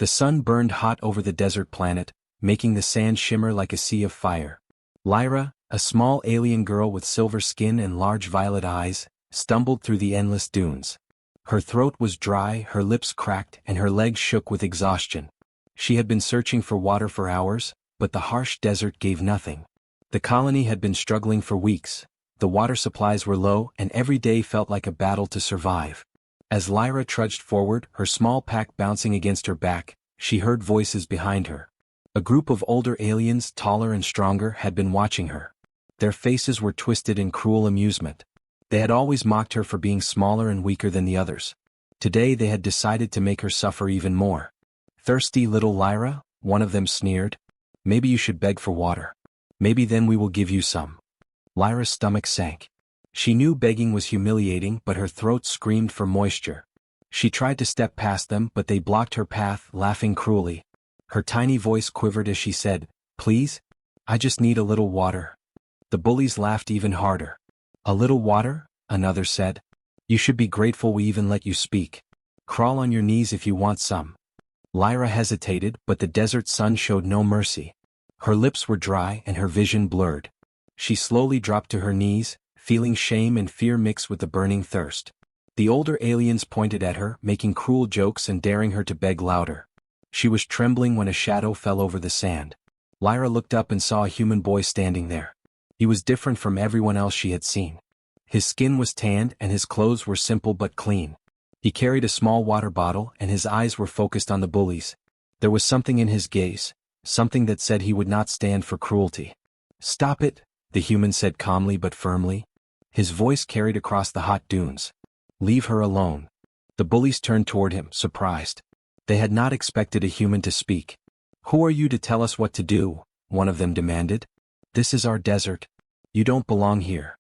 The sun burned hot over the desert planet, making the sand shimmer like a sea of fire. Lyra, a small alien girl with silver skin and large violet eyes, stumbled through the endless dunes. Her throat was dry, her lips cracked, and her legs shook with exhaustion. She had been searching for water for hours, but the harsh desert gave nothing. The colony had been struggling for weeks. The water supplies were low, and every day felt like a battle to survive. As Lyra trudged forward, her small pack bouncing against her back, she heard voices behind her. A group of older aliens, taller and stronger, had been watching her. Their faces were twisted in cruel amusement. They had always mocked her for being smaller and weaker than the others. Today they had decided to make her suffer even more. "Thirsty little Lyra?" one of them sneered. "Maybe you should beg for water. Maybe then we will give you some." Lyra's stomach sank. She knew begging was humiliating, but her throat screamed for moisture. She tried to step past them, but they blocked her path, laughing cruelly. Her tiny voice quivered as she said, "Please? I just need a little water." The bullies laughed even harder. "A little water?" another said. "You should be grateful we even let you speak. Crawl on your knees if you want some." Lyra hesitated, but the desert sun showed no mercy. Her lips were dry and her vision blurred. She slowly dropped to her knees, feeling shame and fear mixed with the burning thirst. The older aliens pointed at her, making cruel jokes and daring her to beg louder. She was trembling when a shadow fell over the sand. Lyra looked up and saw a human boy standing there. He was different from everyone else she had seen. His skin was tanned and his clothes were simple but clean. He carried a small water bottle and his eyes were focused on the bullies. There was something in his gaze, something that said he would not stand for cruelty. "Stop it," the human said calmly but firmly. His voice carried across the hot dunes. "Leave her alone." The bullies turned toward him, surprised. They had not expected a human to speak. "Who are you to tell us what to do?" one of them demanded. "This is our desert. You don't belong here."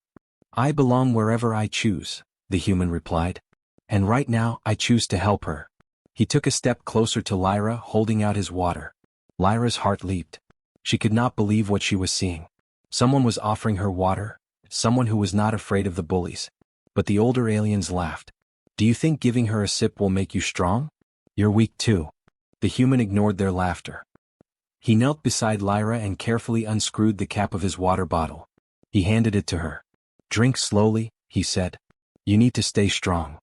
"I belong wherever I choose," the human replied. "And right now I choose to help her." He took a step closer to Lyra, holding out his water. Lyra's heart leaped. She could not believe what she was seeing. Someone was offering her water, someone who was not afraid of the bullies. But the older aliens laughed. "Do you think giving her a sip will make you strong? You're weak too." The human ignored their laughter. He knelt beside Lyra and carefully unscrewed the cap of his water bottle. He handed it to her. "Drink slowly," he said. "You need to stay strong."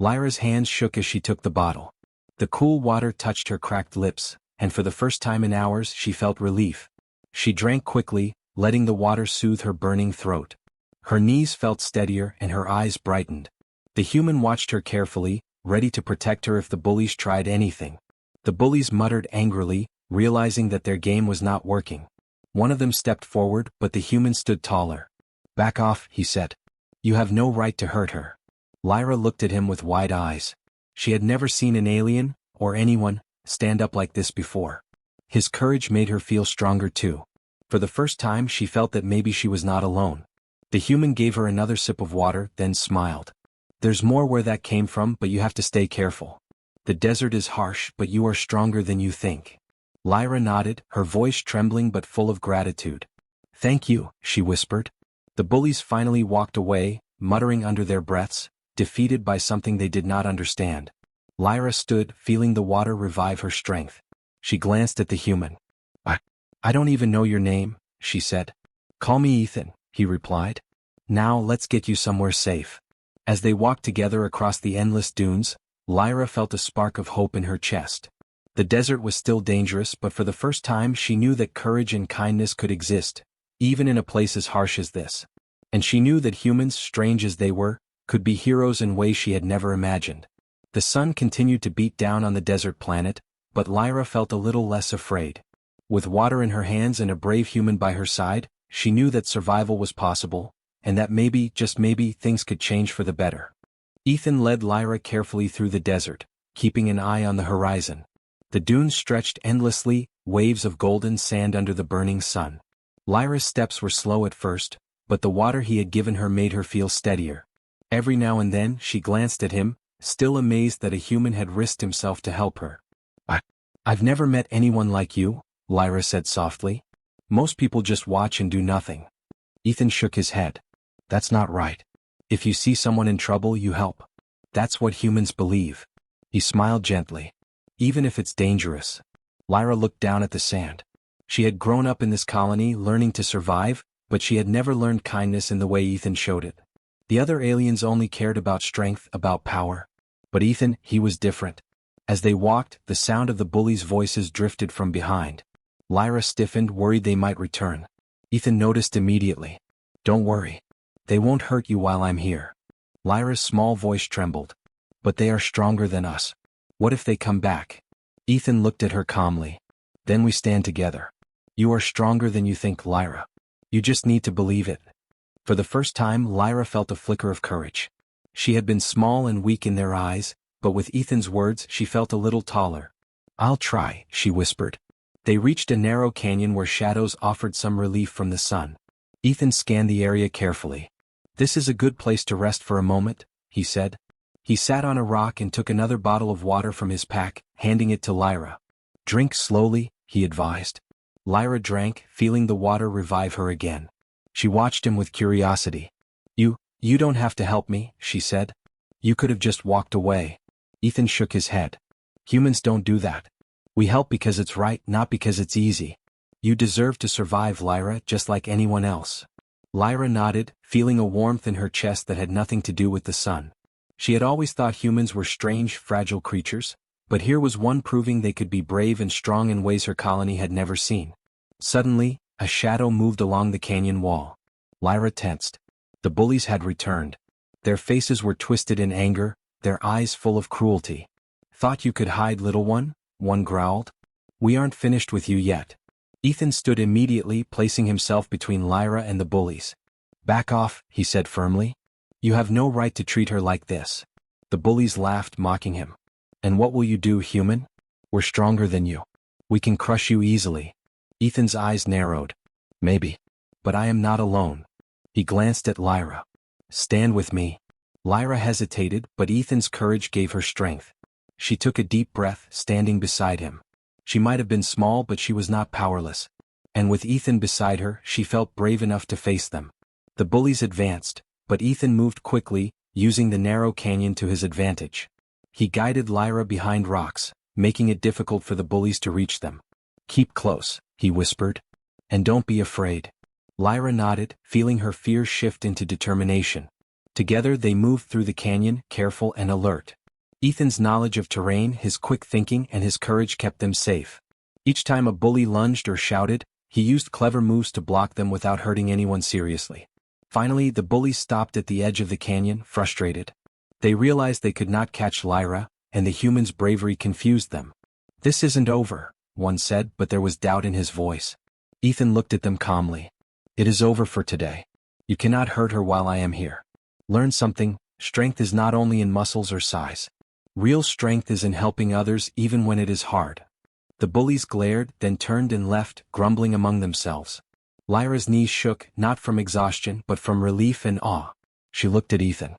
Lyra's hands shook as she took the bottle. The cool water touched her cracked lips, and for the first time in hours she felt relief. She drank quickly, letting the water soothe her burning throat. Her knees felt steadier and her eyes brightened. The human watched her carefully, ready to protect her if the bullies tried anything. The bullies muttered angrily, realizing that their game was not working. One of them stepped forward, but the human stood taller. "Back off," he said. "You have no right to hurt her." Lyra looked at him with wide eyes. She had never seen an alien, or anyone, stand up like this before. His courage made her feel stronger too. For the first time she felt that maybe she was not alone. The human gave her another sip of water, then smiled. "There's more where that came from, but you have to stay careful. The desert is harsh, but you are stronger than you think." Lyra nodded, her voice trembling but full of gratitude. "Thank you," she whispered. The bullies finally walked away, muttering under their breaths, defeated by something they did not understand. Lyra stood, feeling the water revive her strength. She glanced at the human. I don't even know your name," she said. "Call me Ethan," he replied. "Now let's get you somewhere safe." As they walked together across the endless dunes, Lyra felt a spark of hope in her chest. The desert was still dangerous, but for the first time she knew that courage and kindness could exist, even in a place as harsh as this. And she knew that humans, strange as they were, could be heroes in ways she had never imagined. The sun continued to beat down on the desert planet, but Lyra felt a little less afraid. With water in her hands and a brave human by her side, she knew that survival was possible, and that maybe, just maybe, things could change for the better. Ethan led Lyra carefully through the desert, keeping an eye on the horizon. The dunes stretched endlessly, waves of golden sand under the burning sun. Lyra's steps were slow at first, but the water he had given her made her feel steadier. Every now and then she glanced at him, still amazed that a human had risked himself to help her. I've never met anyone like you," Lyra said softly. "Most people just watch and do nothing." Ethan shook his head. "That's not right. If you see someone in trouble, you help. That's what humans believe." He smiled gently. even if it's dangerous. Lyra looked down at the sand. She had grown up in this colony learning to survive, but she had never learned kindness in the way Ethan showed it. The other aliens only cared about strength, about power. But Ethan, he was different. As they walked, the sound of the bullies' voices drifted from behind. Lyra stiffened, worried they might return. Ethan noticed immediately. "Don't worry. They won't hurt you while I'm here." Lyra's small voice trembled. "But they are stronger than us. What if they come back?" Ethan looked at her calmly. "Then we stand together. You are stronger than you think, Lyra. You just need to believe it." For the first time, Lyra felt a flicker of courage. She had been small and weak in their eyes, but with Ethan's words she felt a little taller. "I'll try," she whispered. They reached a narrow canyon where shadows offered some relief from the sun. Ethan scanned the area carefully. "This is a good place to rest for a moment," he said. He sat on a rock and took another bottle of water from his pack, handing it to Lyra. "Drink slowly," he advised. Lyra drank, feeling the water revive her again. She watched him with curiosity. You don't have to help me," she said. "You could have just walked away." Ethan shook his head. "Humans don't do that. We help because it's right, not because it's easy. You deserve to survive, Lyra, just like anyone else." Lyra nodded, feeling a warmth in her chest that had nothing to do with the sun. She had always thought humans were strange, fragile creatures, but here was one proving they could be brave and strong in ways her colony had never seen. Suddenly, a shadow moved along the canyon wall. Lyra tensed. The bullies had returned. Their faces were twisted in anger, their eyes full of cruelty. "Thought you could hide, little one?" one growled. "We aren't finished with you yet." Ethan stood immediately, placing himself between Lyra and the bullies. "Back off," he said firmly. "You have no right to treat her like this." The bullies laughed, mocking him. "And what will you do, human? We're stronger than you. We can crush you easily." Ethan's eyes narrowed. "Maybe. But I am not alone." He glanced at Lyra. "Stand with me." Lyra hesitated, but Ethan's courage gave her strength. She took a deep breath, standing beside him. She might have been small, but she was not powerless. And with Ethan beside her, she felt brave enough to face them. The bullies advanced, but Ethan moved quickly, using the narrow canyon to his advantage. He guided Lyra behind rocks, making it difficult for the bullies to reach them. "Keep close," he whispered. "And don't be afraid." Lyra nodded, feeling her fear shift into determination. Together they moved through the canyon, careful and alert. Ethan's knowledge of terrain, his quick thinking, and his courage kept them safe. Each time a bully lunged or shouted, he used clever moves to block them without hurting anyone seriously. Finally, the bullies stopped at the edge of the canyon, frustrated. They realized they could not catch Lyra, and the humans' bravery confused them. "This isn't over," one said, but there was doubt in his voice. Ethan looked at them calmly. "It is over for today. You cannot hurt her while I am here. Learn something: strength is not only in muscles or size. Real strength is in helping others even when it is hard." The bullies glared, then turned and left, grumbling among themselves. Lyra's knees shook, not from exhaustion but from relief and awe. She looked at Ethan.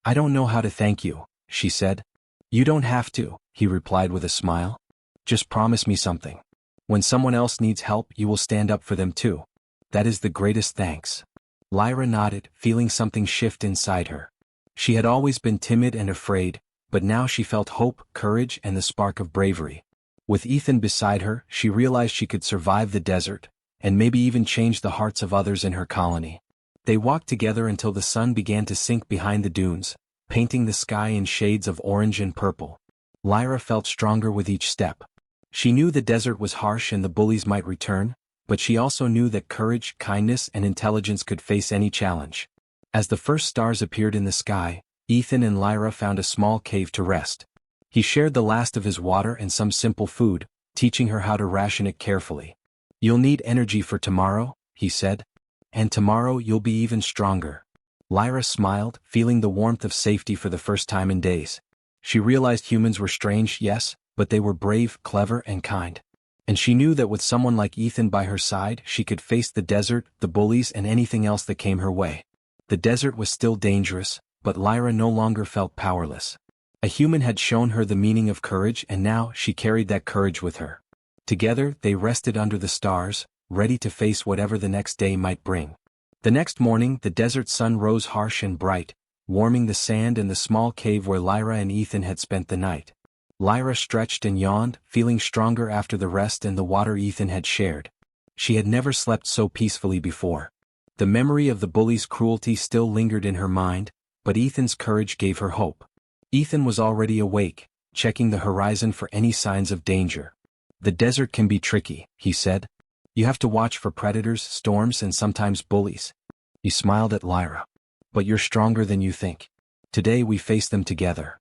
I don't know how to thank you," she said. "You don't have to," he replied with a smile. "Just promise me something. When someone else needs help, you will stand up for them too. That is the greatest thanks." Lyra nodded, feeling something shift inside her. She had always been timid and afraid, but now she felt hope, courage, and the spark of bravery. With Ethan beside her, she realized she could survive the desert, and maybe even change the hearts of others in her colony. They walked together until the sun began to sink behind the dunes, painting the sky in shades of orange and purple. Lyra felt stronger with each step. She knew the desert was harsh and the bullies might return, but she also knew that courage, kindness, and intelligence could face any challenge. As the first stars appeared in the sky, Ethan and Lyra found a small cave to rest. He shared the last of his water and some simple food, teaching her how to ration it carefully. "You'll need energy for tomorrow," he said. "And tomorrow you'll be even stronger." Lyra smiled, feeling the warmth of safety for the first time in days. She realized humans were strange, yes, but they were brave, clever, and kind. And she knew that with someone like Ethan by her side, she could face the desert, the bullies, and anything else that came her way. The desert was still dangerous, but Lyra no longer felt powerless. A human had shown her the meaning of courage, and now she carried that courage with her. Together, they rested under the stars, ready to face whatever the next day might bring. The next morning, the desert sun rose harsh and bright, warming the sand and the small cave where Lyra and Ethan had spent the night. Lyra stretched and yawned, feeling stronger after the rest and the water Ethan had shared. She had never slept so peacefully before. The memory of the bully's cruelty still lingered in her mind, but Ethan's courage gave her hope. Ethan was already awake, checking the horizon for any signs of danger. "The desert can be tricky," he said. "You have to watch for predators, storms, and sometimes bullies." He smiled at Lyra. "But you're stronger than you think. Today we face them together."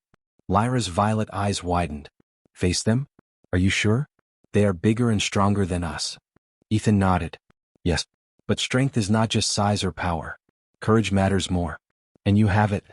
Lyra's violet eyes widened. "Face them? Are you sure? They are bigger and stronger than us." Ethan nodded. "Yes. But strength is not just size or power. Courage matters more. And you have it."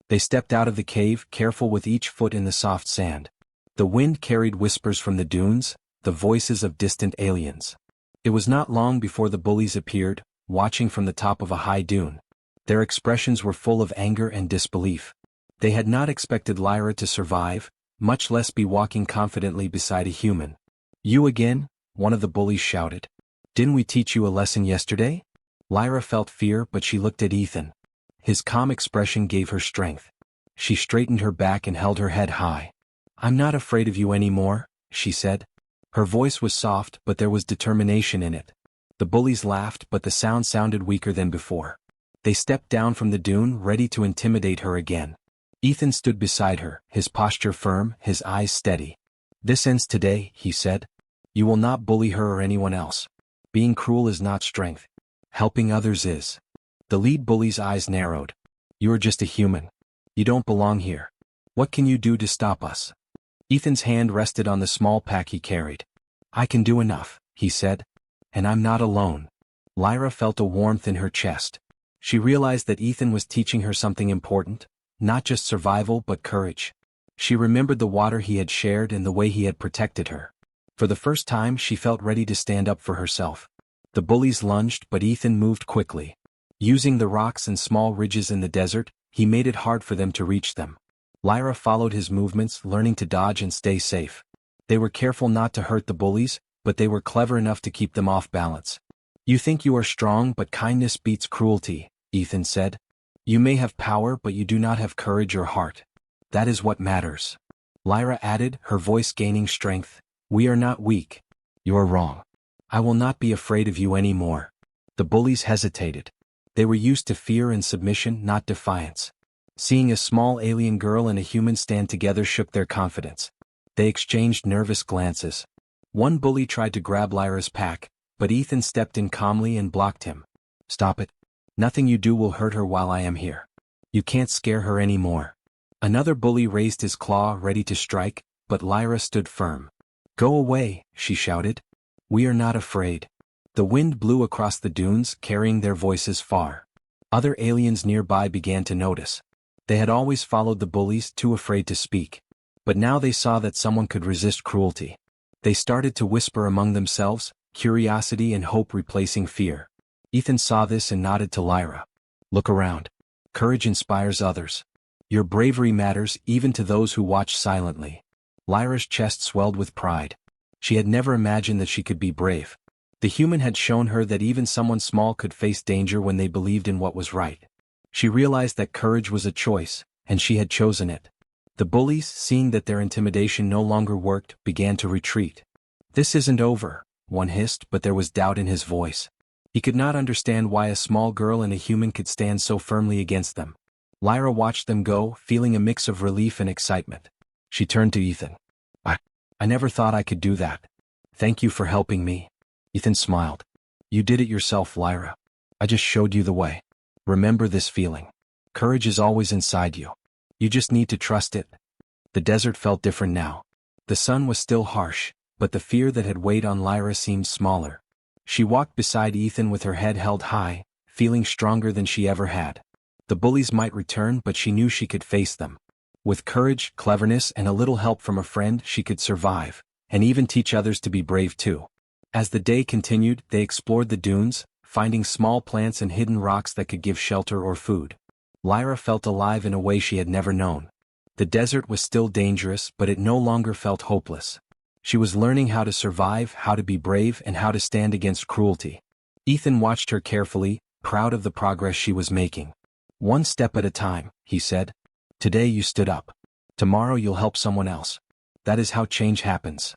They stepped out of the cave, careful with each foot in the soft sand. The wind carried whispers from the dunes, the voices of distant aliens. It was not long before the bullies appeared, watching from the top of a high dune. Their expressions were full of anger and disbelief. They had not expected Lyra to survive, much less be walking confidently beside a human. "You again?" one of the bullies shouted. "Didn't we teach you a lesson yesterday?" Lyra felt fear, but she looked at Ethan. His calm expression gave her strength. She straightened her back and held her head high. "I'm not afraid of you anymore," she said. Her voice was soft, but there was determination in it. The bullies laughed, but the sound sounded weaker than before. They stepped down from the dune, ready to intimidate her again. Ethan stood beside her, his posture firm, his eyes steady. "This ends today," he said. "You will not bully her or anyone else. Being cruel is not strength. Helping others is." The lead bully's eyes narrowed. "You are just a human. You don't belong here. What can you do to stop us?" Ethan's hand rested on the small pack he carried. "I can do enough," he said. "And I'm not alone." Lyra felt a warmth in her chest. She realized that Ethan was teaching her something important, not just survival but courage. She remembered the water he had shared and the way he had protected her. For the first time she felt ready to stand up for herself. The bullies lunged, but Ethan moved quickly. Using the rocks and small ridges in the desert, he made it hard for them to reach them. Lyra followed his movements, learning to dodge and stay safe. They were careful not to hurt the bullies, but they were clever enough to keep them off balance. "You think you are strong, but kindness beats cruelty," Ethan said. "You may have power, but you do not have courage or heart. That is what matters." Lyra added, her voice gaining strength. "We are not weak. You are wrong. I will not be afraid of you anymore." The bullies hesitated. They were used to fear and submission, not defiance. Seeing a small alien girl and a human stand together shook their confidence. They exchanged nervous glances. One bully tried to grab Lyra's pack, but Ethan stepped in calmly and blocked him. "Stop it. Nothing you do will hurt her while I am here. You can't scare her anymore." Another bully raised his claw, ready to strike, but Lyra stood firm. "Go away," she shouted. "We are not afraid." The wind blew across the dunes, carrying their voices far. Other aliens nearby began to notice. They had always followed the bullies, too afraid to speak. But now they saw that someone could resist cruelty. They started to whisper among themselves, curiosity and hope replacing fear. Ethan saw this and nodded to Lyra. "Look around. Courage inspires others. Your bravery matters even to those who watch silently." Lyra's chest swelled with pride. She had never imagined that she could be brave. The human had shown her that even someone small could face danger when they believed in what was right. She realized that courage was a choice, and she had chosen it. The bullies, seeing that their intimidation no longer worked, began to retreat. "This isn't over," one hissed, but there was doubt in his voice. He could not understand why a small girl and a human could stand so firmly against them. Lyra watched them go, feeling a mix of relief and excitement. She turned to Ethan. I never thought I could do that. Thank you for helping me." Ethan smiled. "You did it yourself, Lyra. I just showed you the way. Remember this feeling. Courage is always inside you. You just need to trust it." The desert felt different now. The sun was still harsh, but the fear that had weighed on Lyra seemed smaller. She walked beside Ethan with her head held high, feeling stronger than she ever had. The bullies might return, but she knew she could face them. With courage, cleverness, and a little help from a friend, she could survive, and even teach others to be brave too. As the day continued, they explored the dunes, finding small plants and hidden rocks that could give shelter or food. Lyra felt alive in a way she had never known. The desert was still dangerous, but it no longer felt hopeless. She was learning how to survive, how to be brave, and how to stand against cruelty. Ethan watched her carefully, proud of the progress she was making. "One step at a time," he said. "Today you stood up. Tomorrow you'll help someone else. That is how change happens.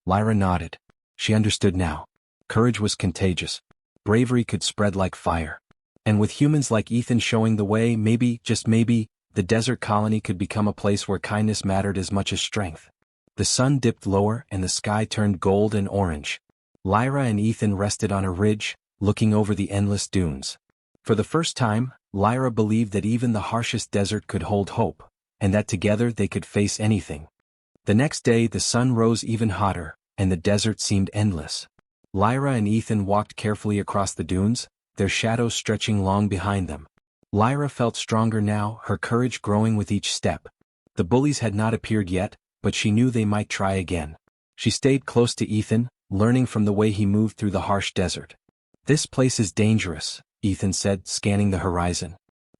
Lyra nodded. She understood now. Courage was contagious. Bravery could spread like fire. And with humans like Ethan showing the way, maybe, just maybe, the desert colony could become a place where kindness mattered as much as strength. The sun dipped lower and the sky turned gold and orange. Lyra and Ethan rested on a ridge, looking over the endless dunes. For the first time, Lyra believed that even the harshest desert could hold hope, and that together they could face anything. The next day the sun rose even hotter, and the desert seemed endless. Lyra and Ethan walked carefully across the dunes, their shadows stretching long behind them. Lyra felt stronger now, her courage growing with each step. The bullies had not appeared yet, but she knew they might try again. She stayed close to Ethan, learning from the way he moved through the harsh desert. "This place is dangerous," Ethan said, scanning the horizon.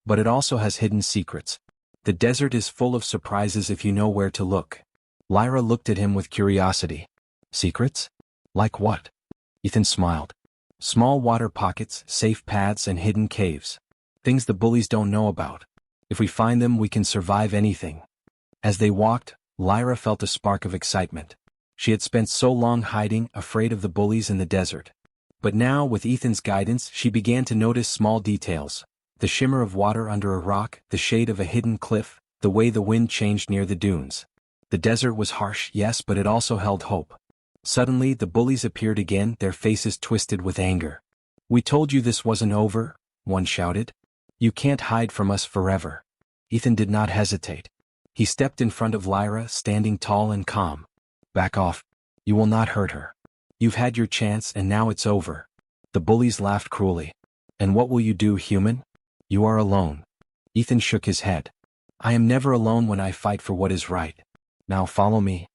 "But it also has hidden secrets. The desert is full of surprises if you know where to look." Lyra looked at him with curiosity. "Secrets? Like what?" Ethan smiled. "Small water pockets, safe paths and hidden caves. Things the bullies don't know about. If we find them, we can survive anything." As they walked, Lyra felt a spark of excitement. She had spent so long hiding, afraid of the bullies in the desert. But now, with Ethan's guidance, she began to notice small details. The shimmer of water under a rock, the shade of a hidden cliff, the way the wind changed near the dunes. The desert was harsh, yes, but it also held hope. Suddenly the bullies appeared again, their faces twisted with anger. "We told you this wasn't over," one shouted. "You can't hide from us forever." Ethan did not hesitate. He stepped in front of Lyra, standing tall and calm. "Back off. You will not hurt her. You've had your chance and now it's over." The bullies laughed cruelly. "And what will you do, human? You are alone." Ethan shook his head. "I am never alone when I fight for what is right. Now follow me."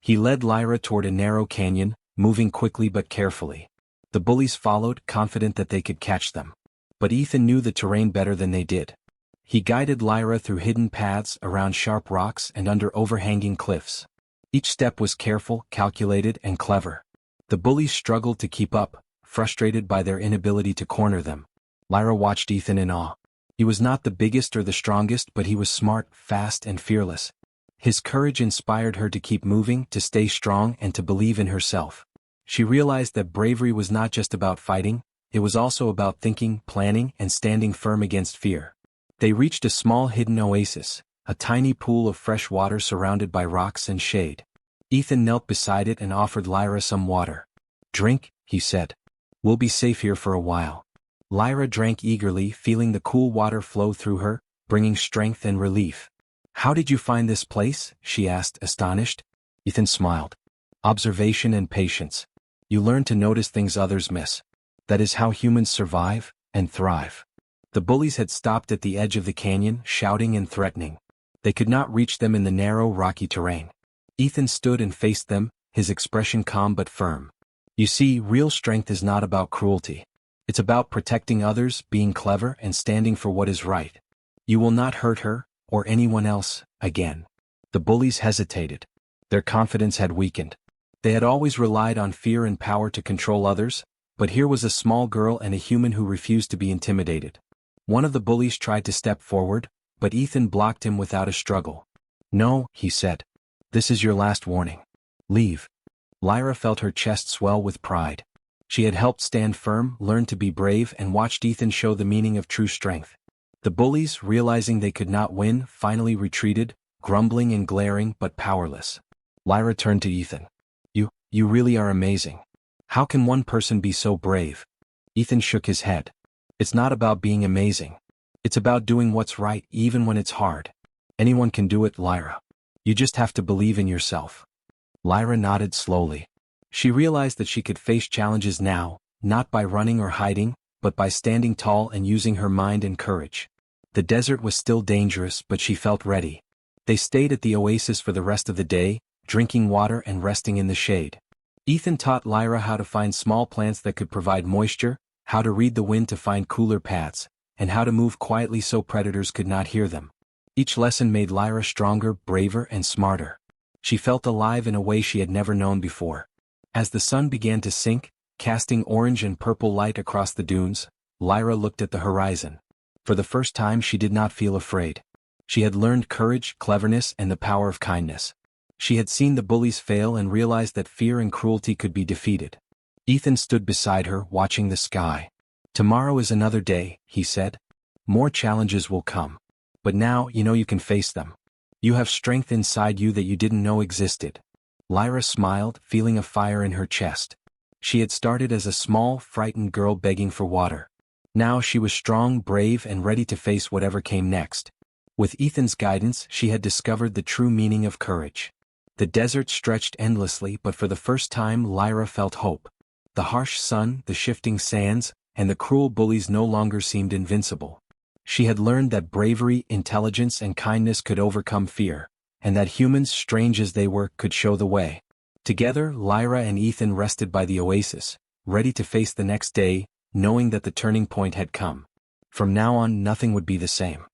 He led Lyra toward a narrow canyon, moving quickly but carefully. The bullies followed, confident that they could catch them. But Ethan knew the terrain better than they did. He guided Lyra through hidden paths, around sharp rocks and under overhanging cliffs. Each step was careful, calculated, and clever. The bullies struggled to keep up, frustrated by their inability to corner them. Lyra watched Ethan in awe. He was not the biggest or the strongest, but he was smart, fast, and fearless. His courage inspired her to keep moving, to stay strong, and to believe in herself. She realized that bravery was not just about fighting, it was also about thinking, planning, and standing firm against fear. They reached a small hidden oasis, a tiny pool of fresh water surrounded by rocks and shade. Ethan knelt beside it and offered Lyra some water. "Drink," he said. "We'll be safe here for a while." Lyra drank eagerly, feeling the cool water flow through her, bringing strength and relief. "How did you find this place?" she asked, astonished. Ethan smiled. "Observation and patience. You learn to notice things others miss. That is how humans survive and thrive." The bullies had stopped at the edge of the canyon, shouting and threatening. They could not reach them in the narrow, rocky terrain. Ethan stood and faced them, his expression calm but firm. "You see, real strength is not about cruelty. It's about protecting others, being clever, and standing for what is right. You will not hurt her, or anyone else, again." The bullies hesitated. Their confidence had weakened. They had always relied on fear and power to control others, but here was a small girl and a human who refused to be intimidated. One of the bullies tried to step forward, but Ethan blocked him without a struggle. "No," he said. "This is your last warning. Leave." Lyra felt her chest swell with pride. She had helped stand firm, learned to be brave, and watched Ethan show the meaning of true strength. The bullies, realizing they could not win, finally retreated, grumbling and glaring but powerless. Lyra turned to Ethan. You really are amazing. How can one person be so brave?" Ethan shook his head. "It's not about being amazing. It's about doing what's right even when it's hard. Anyone can do it, Lyra. You just have to believe in yourself." Lyra nodded slowly. She realized that she could face challenges now, not by running or hiding, but by standing tall and using her mind and courage. The desert was still dangerous, but she felt ready. They stayed at the oasis for the rest of the day, drinking water and resting in the shade. Ethan taught Lyra how to find small plants that could provide moisture, how to read the wind to find cooler paths, and how to move quietly so predators could not hear them. Each lesson made Lyra stronger, braver, and smarter. She felt alive in a way she had never known before. As the sun began to sink, casting orange and purple light across the dunes, Lyra looked at the horizon. For the first time she did not feel afraid. She had learned courage, cleverness, and the power of kindness. She had seen the bullies fail and realized that fear and cruelty could be defeated. Ethan stood beside her, watching the sky. "Tomorrow is another day," he said. "More challenges will come. But now you know you can face them. You have strength inside you that you didn't know existed." Lyra smiled, feeling a fire in her chest. She had started as a small, frightened girl begging for water. Now she was strong, brave, and ready to face whatever came next. With Ethan's guidance, she had discovered the true meaning of courage. The desert stretched endlessly, but for the first time Lyra felt hope. The harsh sun, the shifting sands, and the cruel bullies no longer seemed invincible. She had learned that bravery, intelligence, and kindness could overcome fear, and that humans, strange as they were, could show the way. Together, Lyra and Ethan rested by the oasis, ready to face the next day, knowing that the turning point had come. From now on, nothing would be the same.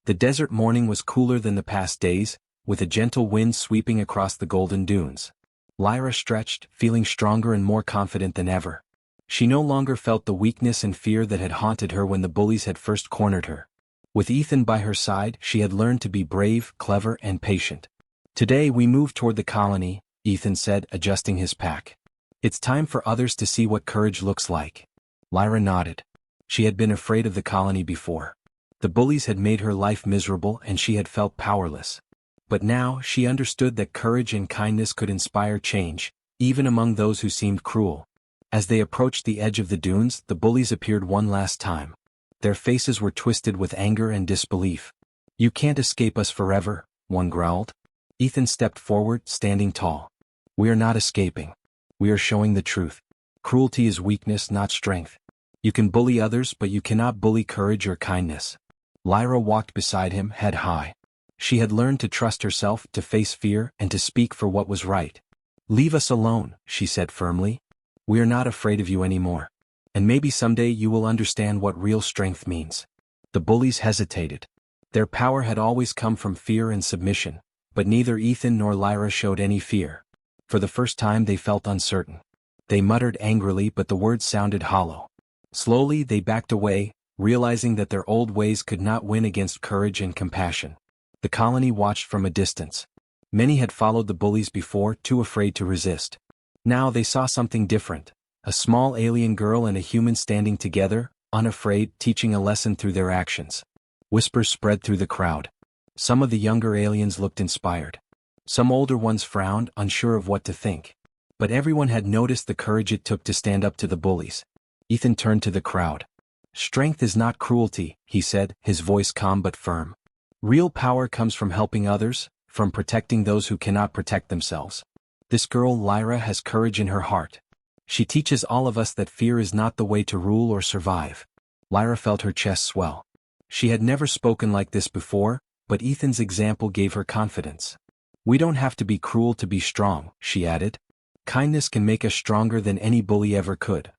The desert morning was cooler than the past days, with a gentle wind sweeping across the golden dunes. Lyra stretched, feeling stronger and more confident than ever. She no longer felt the weakness and fear that had haunted her when the bullies had first cornered her. With Ethan by her side, she had learned to be brave, clever, and patient. "Today we move toward the colony," Ethan said, adjusting his pack. "It's time for others to see what courage looks like." Lyra nodded. She had been afraid of the colony before. The bullies had made her life miserable and she had felt powerless. But now she understood that courage and kindness could inspire change, even among those who seemed cruel. As they approached the edge of the dunes, the bullies appeared one last time. Their faces were twisted with anger and disbelief. "You can't escape us forever," one growled. Ethan stepped forward, standing tall. "We are not escaping. We are showing the truth. Cruelty is weakness, not strength. You can bully others, but you cannot bully courage or kindness." Lyra walked beside him, head high. She had learned to trust herself, to face fear, and to speak for what was right. "Leave us alone," she said firmly. "We are not afraid of you anymore. And maybe someday you will understand what real strength means." The bullies hesitated. Their power had always come from fear and submission, but neither Ethan nor Lyra showed any fear. For the first time they felt uncertain. They muttered angrily, but the words sounded hollow. Slowly they backed away, realizing that their old ways could not win against courage and compassion. The colony watched from a distance. Many had followed the bullies before, too afraid to resist. Now they saw something different. A small alien girl and a human standing together, unafraid, teaching a lesson through their actions. Whispers spread through the crowd. Some of the younger aliens looked inspired. Some older ones frowned, unsure of what to think. But everyone had noticed the courage it took to stand up to the bullies. Ethan turned to the crowd. "Strength is not cruelty," he said, his voice calm but firm. "Real power comes from helping others, from protecting those who cannot protect themselves. This girl Lyra has courage in her heart. She teaches all of us that fear is not the way to rule or survive." Lyra felt her chest swell. She had never spoken like this before, but Ethan's example gave her confidence. "We don't have to be cruel to be strong," she added. "Kindness can make us stronger than any bully ever could."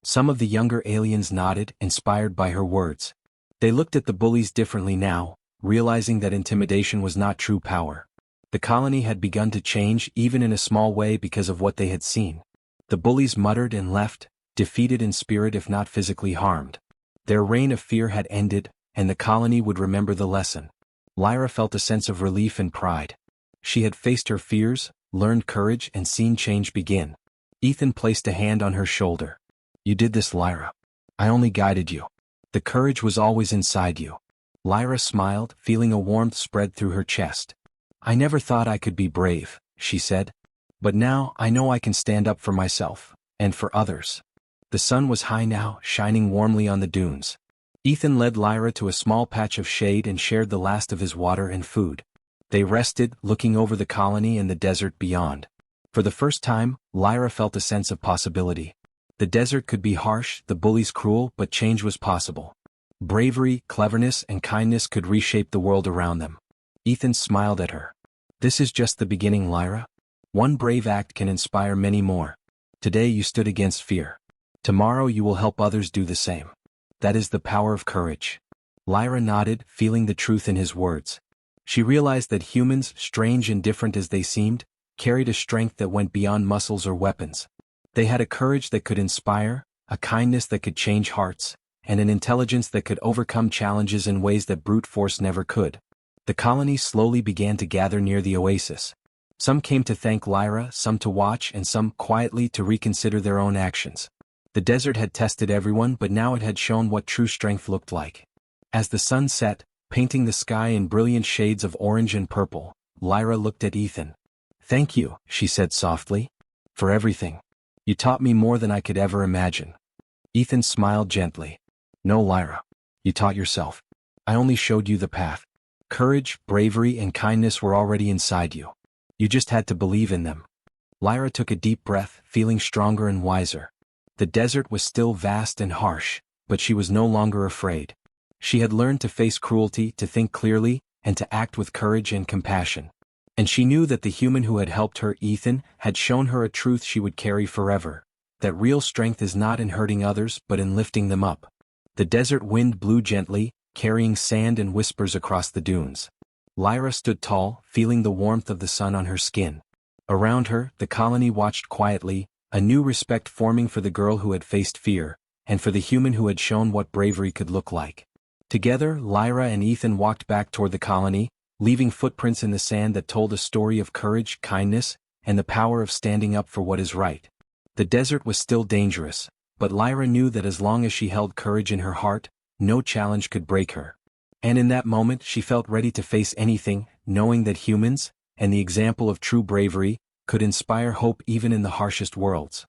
Some of the younger aliens nodded, inspired by her words. They looked at the bullies differently now, realizing that intimidation was not true power. The colony had begun to change, even in a small way, because of what they had seen. The bullies muttered and left, defeated in spirit if not physically harmed. Their reign of fear had ended, and the colony would remember the lesson. Lyra felt a sense of relief and pride. She had faced her fears, learned courage, and seen change begin. Ethan placed a hand on her shoulder. "You did this, Lyra. I only guided you. The courage was always inside you." Lyra smiled, feeling a warmth spread through her chest. "I never thought I could be brave," she said. "But now I know I can stand up for myself, and for others." The sun was high now, shining warmly on the dunes. Ethan led Lyra to a small patch of shade and shared the last of his water and food. They rested, looking over the colony and the desert beyond. For the first time, Lyra felt a sense of possibility. The desert could be harsh, the bullies cruel, but change was possible. Bravery, cleverness, and kindness could reshape the world around them. Ethan smiled at her. "This is just the beginning, Lyra. One brave act can inspire many more. Today you stood against fear. Tomorrow you will help others do the same. That is the power of courage." Lyra nodded, feeling the truth in his words. She realized that humans, strange and different as they seemed, carried a strength that went beyond muscles or weapons. They had a courage that could inspire, a kindness that could change hearts, and an intelligence that could overcome challenges in ways that brute force never could. The colony slowly began to gather near the oasis. Some came to thank Lyra, some to watch, and some, quietly, to reconsider their own actions. The desert had tested everyone, but now it had shown what true strength looked like. As the sun set, painting the sky in brilliant shades of orange and purple, Lyra looked at Ethan. "Thank you," she said softly. "For everything. You taught me more than I could ever imagine." Ethan smiled gently. "No, Lyra. You taught yourself. I only showed you the path. Courage, bravery, and kindness were already inside you. You just had to believe in them." Lyra took a deep breath, feeling stronger and wiser. The desert was still vast and harsh, but she was no longer afraid. She had learned to face cruelty, to think clearly, and to act with courage and compassion. And she knew that the human who had helped her, Ethan, had shown her a truth she would carry forever, that real strength is not in hurting others but in lifting them up. The desert wind blew gently, carrying sand and whispers across the dunes. Lyra stood tall, feeling the warmth of the sun on her skin. Around her, the colony watched quietly, a new respect forming for the girl who had faced fear, and for the human who had shown what bravery could look like. Together, Lyra and Ethan walked back toward the colony, leaving footprints in the sand that told a story of courage, kindness, and the power of standing up for what is right. The desert was still dangerous, but Lyra knew that as long as she held courage in her heart, no challenge could break her. And in that moment she felt ready to face anything, knowing that humans, and the example of true bravery, could inspire hope even in the harshest worlds.